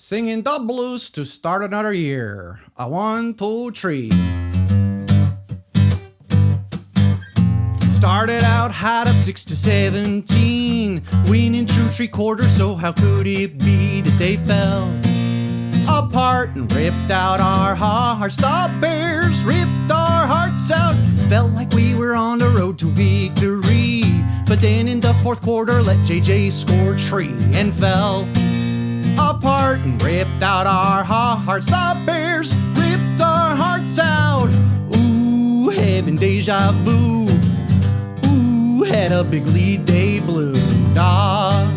Singing the blues to start another year. A 1, 2, 3. Started out hot up 6-17, winning through 3/4. So how could it be that they fell apart and ripped out our hearts? The Bears ripped our hearts out. Felt like we were on the road to victory, but then in the fourth quarter, let JJ score 3 and fell apart and ripped out our hearts. The Bears ripped our hearts out. Ooh, having deja vu. Ooh, had a big lead, they blew. The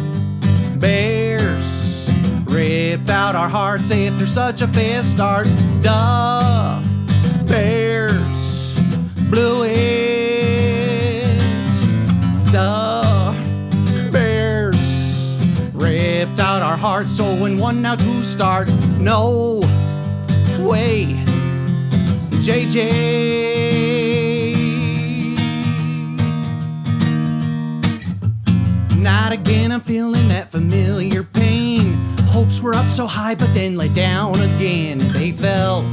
Bears ripped out our hearts after such a fast start. The Bears blew it. The Bears ripped out our hearts. So in 1 now to start. No way, JJ. Not again, I'm feeling that familiar pain. Hopes were up so high, but then let down again. They fell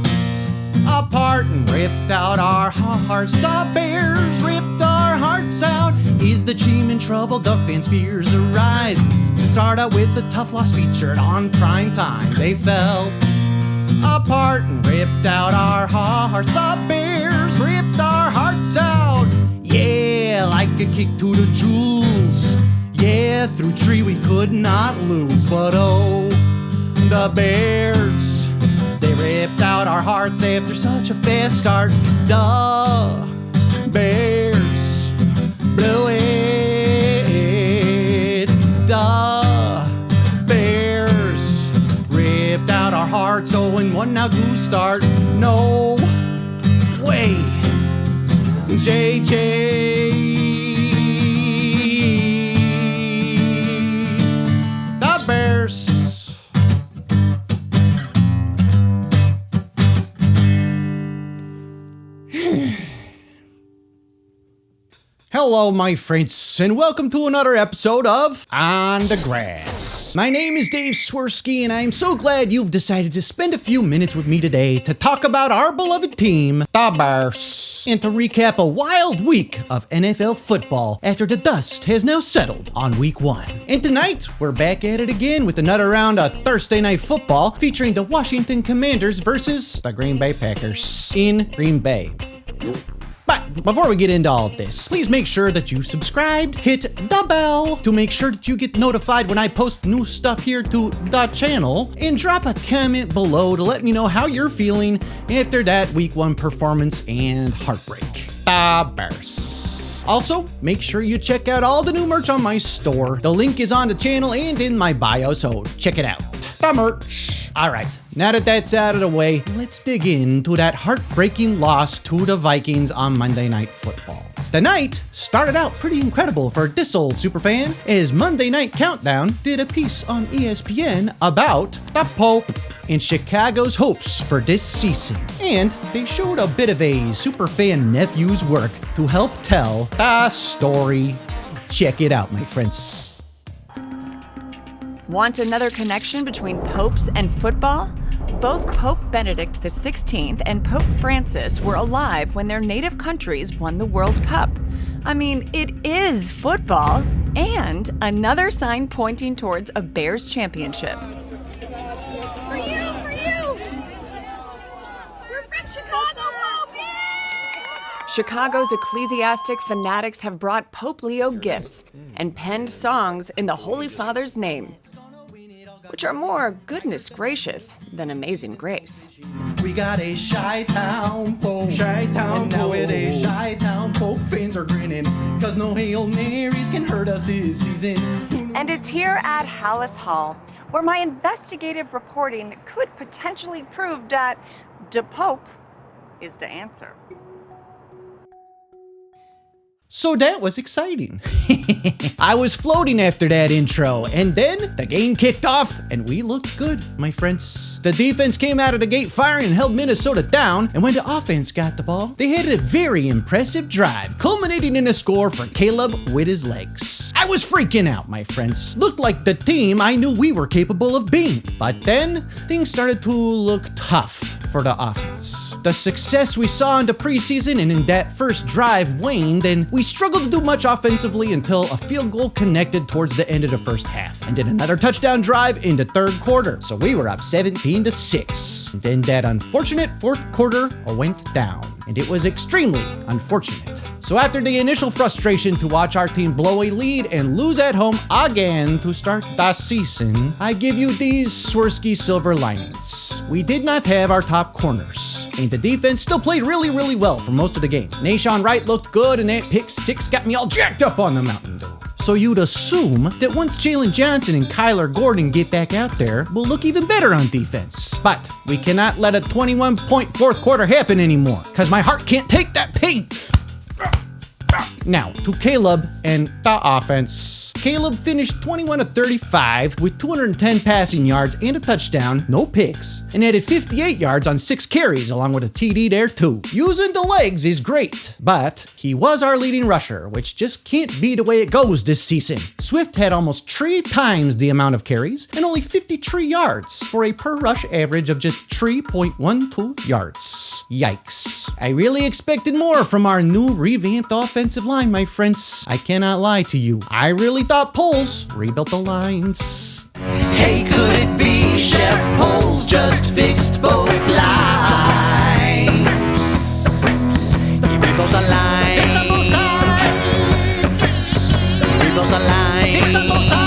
apart and ripped out our hearts. The Bears ripped our hearts out. Is the team in trouble? The fans' fears arise. To start out with a tough loss featured on prime time. They fell apart and ripped out our hearts. The Bears ripped our hearts out. Yeah, like a kick to the jewels. Yeah, through 3 we could not lose. But oh, the Bears, they ripped out our hearts after such a fast start. The Bears blew it. The Bears ripped out our hearts. So in 1 now to start. No way, JJ. The Bears. Hello, my friends, and welcome to another episode of On the Grass. My name is Dave Swerski, and I am so glad you've decided to spend a few minutes with me today to talk about our beloved team, the Bears, and to recap a wild week of NFL football after the dust has now settled on week 1. And tonight, we're back at it again with another round of Thursday Night Football featuring the Washington Commanders versus the Green Bay Packers in Green Bay. But before we get into all of this, please make sure that you subscribe, hit the bell to make sure that you get notified when I post new stuff here to the channel, and drop a comment below to let me know how you're feeling after that week 1 performance and heartbreak. The Bears. Also, make sure you check out all the new merch on my store. The link is on the channel and in my bio, so check it out. The merch. Alright, now that that's out of the way, let's dig into that heartbreaking loss to the Vikings on Monday Night Football. The night started out pretty incredible for this old superfan, as Monday Night Countdown did a piece on ESPN about the Pope and Chicago's hopes for this season. And they showed a bit of a superfan nephew's work to help tell the story. Check it out, my friends. Want another connection between popes and football? Both Pope Benedict XVI and Pope Francis were alive when their native countries won the World Cup. I mean, it is football, and another sign pointing towards a Bears championship. For you! We're from Chicago, Pope! Yeah! Chicago's ecclesiastic fanatics have brought Pope Leo gifts and penned songs in the Holy Father's name, which are more goodness gracious than amazing grace. We got a Chi-Town Pope, and now it is Chi-Town Pope. Fans are grinning, cause no Hail Marys can hurt us this season. And it's here at Hallis Hall, where my investigative reporting could potentially prove that the Pope is the answer. So that was exciting. I was floating after that intro, and then the game kicked off, and we looked good, my friends. The defense came out of the gate firing and held Minnesota down, and when the offense got the ball, they had a very impressive drive, culminating in a score for Caleb with his legs. I was freaking out, my friends. Looked like the team I knew we were capable of being. But then, things started to look tough for the offense. The success we saw in the preseason and in that first drive waned, and we struggled to do much offensively until a field goal connected towards the end of the first half, and then another touchdown drive in the third quarter. So we were up 17-6. And then that unfortunate fourth quarter went down, and it was extremely unfortunate. So after the initial frustration to watch our team blow a lead and lose at home again to start the season, I give you these Swerski silver linings. We did not have our top corners, and the defense still played really well for most of the game. Nashawn Wright looked good, and that pick six got me all jacked up on the Mountain Dew. So you'd assume that once Jalen Johnson and Kyler Gordon get back out there, we'll look even better on defense. But we cannot let a 21-point fourth quarter happen anymore, because my heart can't take that pain. Now, to Caleb and the offense. Caleb finished 21 of 35 with 210 passing yards and a touchdown, no picks, and added 58 yards on 6 carries along with a TD there too. Using the legs is great, but he was our leading rusher, which just can't be the way it goes this season. Swift had almost 3 times the amount of carries and only 53 yards for a per rush average of just 3.12 yards. Yikes. I really expected more from our new revamped offensive line, my friends. I cannot lie to you. I really thought Poles rebuilt the lines. Hey, could it be Chef Poles just fixed both lines? He rebuilt the lines. Fixed on both sides. Rebuilt the lines. Fixed on both sides.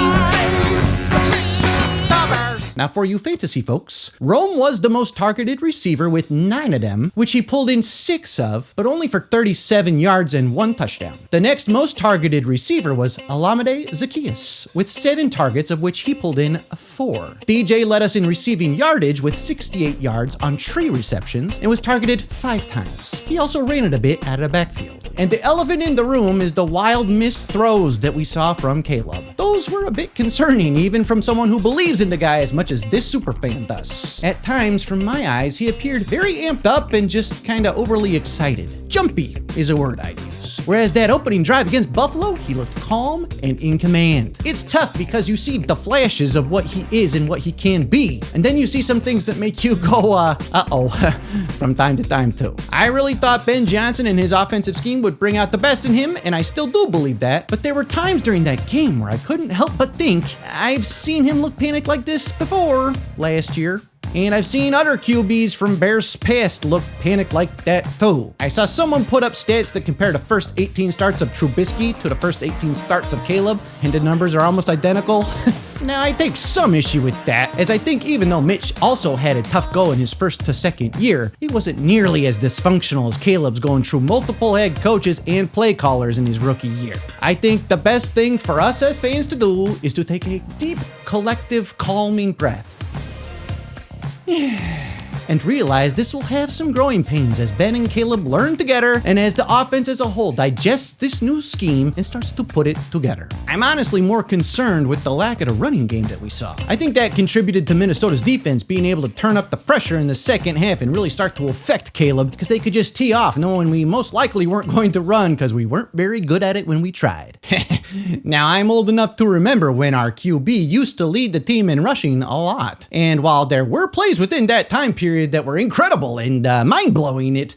Now for you fantasy folks, Rome was the most targeted receiver with 9 of them, which he pulled in 6 of, but only for 37 yards and 1 touchdown. The next most targeted receiver was Alameda Zacchaeus, with 7 targets of which he pulled in 4. DJ led us in receiving yardage with 68 yards on 3 receptions and was targeted 5 times. He also ran it a bit out of the backfield. And the elephant in the room is the wild missed throws that we saw from Caleb. Those were a bit concerning, even from someone who believes in the guy as much as this superfan does. At times, from my eyes, he appeared very amped up and just kinda overly excited. Jumpy is a word I'd use. Whereas that opening drive against Buffalo, he looked calm and in command. It's tough because you see the flashes of what he is and what he can be, and then you see some things that make you go, uh-oh, from time to time too. I really thought Ben Johnson and his offensive scheme would bring out the best in him, and I still do believe that, but there were times during that game where I couldn't help but think, I've seen him look panicked like this before last year. And I've seen other QBs from Bears past look panicked like that too. I saw someone put up stats that compare the first 18 starts of Trubisky to the first 18 starts of Caleb, and the numbers are almost identical. Now, I take some issue with that, as I think even though Mitch also had a tough go in his first to second year, he wasn't nearly as dysfunctional as Caleb's going through multiple head coaches and play callers in his rookie year. I think the best thing for us as fans to do is to take a deep, collective, calming breath. And realize this will have some growing pains as Ben and Caleb learn together and as the offense as a whole digests this new scheme and starts to put it together. I'm honestly more concerned with the lack of the running game that we saw. I think that contributed to Minnesota's defense being able to turn up the pressure in the second half and really start to affect Caleb because they could just tee off knowing we most likely weren't going to run because we weren't very good at it when we tried. Now, I'm old enough to remember when our QB used to lead the team in rushing a lot. And while there were plays within that time period that were incredible and mind-blowing, it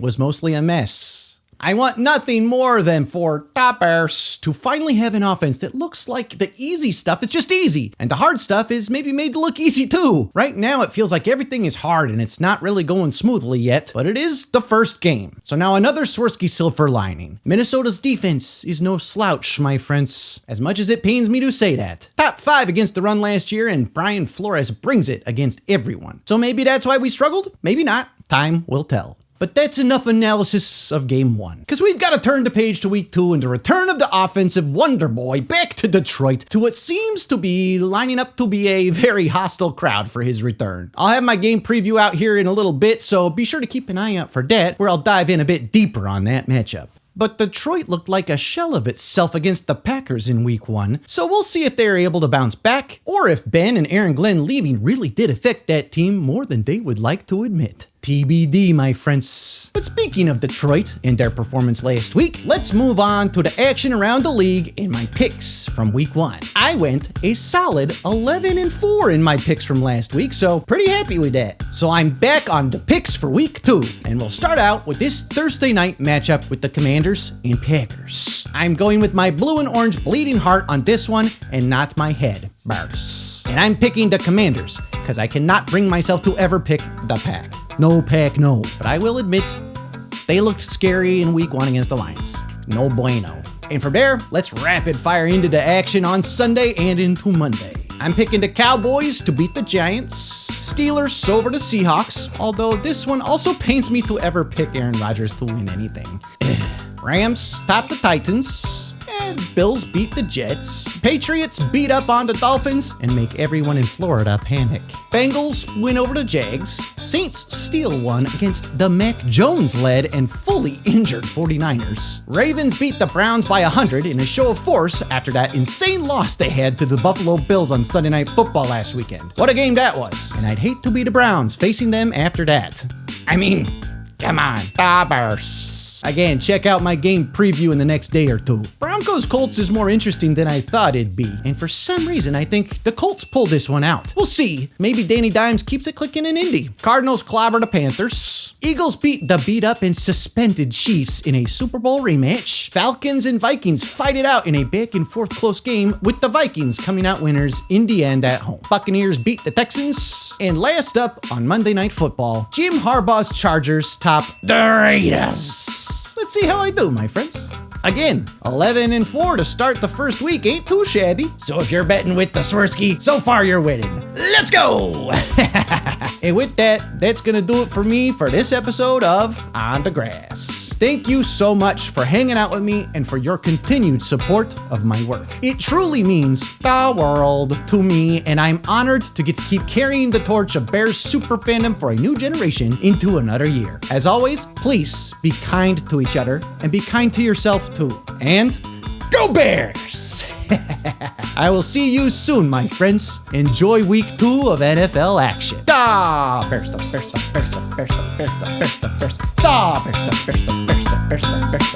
was mostly a mess. I want nothing more than for the Bears to finally have an offense that looks like the easy stuff is just easy, and the hard stuff is maybe made to look easy too. Right now, it feels like everything is hard and it's not really going smoothly yet, but it is the first game. So now another Swerski silver lining. Minnesota's defense is no slouch, my friends, as much as it pains me to say that. Top 5 against the run last year, and Brian Flores brings it against everyone. So maybe that's why we struggled? Maybe not. Time will tell. But that's enough analysis of Game 1, because we've got to turn the page to Week 2 and the return of the offensive wonder boy back to Detroit to what seems to be lining up to be a very hostile crowd for his return. I'll have my game preview out here in a little bit, so be sure to keep an eye out for that, where I'll dive in a bit deeper on that matchup. But Detroit looked like a shell of itself against the Packers in Week 1, so we'll see if they're able to bounce back, or if Ben and Aaron Glenn leaving really did affect that team more than they would like to admit. TBD, my friends. But speaking of Detroit and their performance last week, let's move on to the action around the league in my picks from week 1. I went a solid 11-4 in my picks from last week, so pretty happy with that. So I'm back on the picks for week 2, and we'll start out with this Thursday night matchup with the Commanders and Packers. I'm going with my blue and orange bleeding heart on this one and not my head. Bars. And I'm picking the Commanders because I cannot bring myself to ever pick the Pack. No Pack, no. But I will admit, they looked scary in week 1 against the Lions. No bueno. And from there, let's rapid fire into the action on Sunday and into Monday. I'm picking the Cowboys to beat the Giants. Steelers over the Seahawks, although this one also pains me to ever pick Aaron Rodgers to win anything. Rams top the Titans. Bills beat the Jets. Patriots beat up on the Dolphins and make everyone in Florida panic. Bengals win over the Jags. Saints steal one against the Mac Jones-led and fully injured 49ers. Ravens beat the Browns by 100 in a show of force after that insane loss they had to the Buffalo Bills on Sunday Night Football last weekend. What a game that was. And I'd hate to be the Browns facing them after that. I mean, come on, Bobbers. Again, check out my game preview in the next day or two. Broncos Colts is more interesting than I thought it'd be, and for some reason I think the Colts pull this one out. We'll see. Maybe Danny Dimes keeps it clicking in Indy. Cardinals clobber the Panthers. Eagles beat the beat up and suspended Chiefs in a Super Bowl rematch. Falcons and Vikings fight it out in a back and forth close game with the Vikings coming out winners in the end at home. Buccaneers beat the Texans. And last up on Monday Night Football, Jim Harbaugh's Chargers top the Raiders. Let's see how I do, my friends. Again, 11-4 to start the first week ain't too shabby. So if you're betting with the Swerski, so far you're winning. Let's go! And with that, that's gonna do it for me for this episode of On the Grass. Thank you so much for hanging out with me and for your continued support of my work. It truly means the world to me, and I'm honored to get to keep carrying the torch of Bears super fandom for a new generation into another year. As always, please be kind to each other and be kind to yourself too. And go Bears! I will see you soon, my friends. Enjoy week 2 of NFL action. Da! Bears, Bears, Bears, Bears, Bears, Bears, Bears, Bears, Bears, Bears, Bears, Bears, Bears, Bears, Bears, Bears, Bears, Bears.